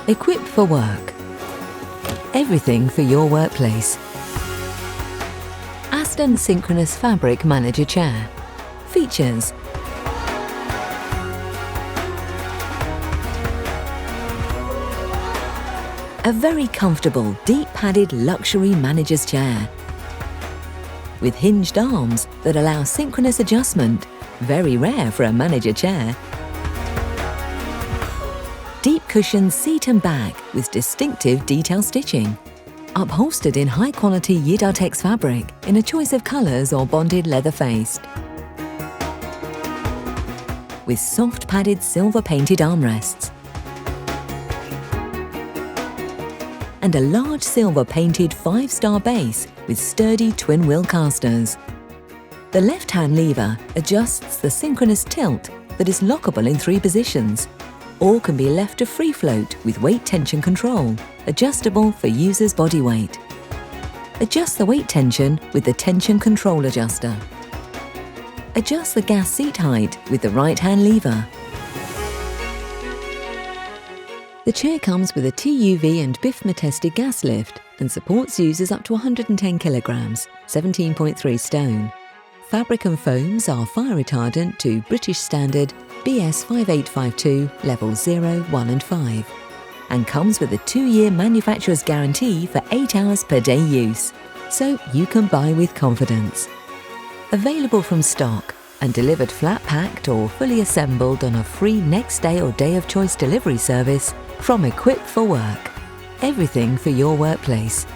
Equipped for work. Everything for your workplace. Aston Synchronous Fabric Manager Chair. Features: a very comfortable, deep padded luxury manager's chair with hinged arms that allow synchronous adjustment, very rare for a manager chair. Deep cushioned seat and back with distinctive detail stitching. Upholstered in high-quality Yidartex fabric in a choice of colours or bonded leather-faced. With soft padded silver-painted armrests. And a large silver-painted 5-star base with sturdy twin-wheel casters. The left-hand lever adjusts the synchronous tilt that is lockable in 3 positions, or can be left to free float with weight tension control, adjustable for user's body weight. Adjust the weight tension with the tension control adjuster. Adjust the gas seat height with the right-hand lever. The chair comes with a TUV and BIFMA-tested gas lift and supports users up to 110 kilograms, 17.3 stone. Fabric and foams are fire retardant to British Standard BS 5852 Levels 0, 1 and 5, and comes with a 2-year manufacturer's guarantee for 8 hours per day use, so you can buy with confidence. Available from stock and delivered flat packed or fully assembled on a free next day or day of choice delivery service from Equipped for Work. Everything for your workplace.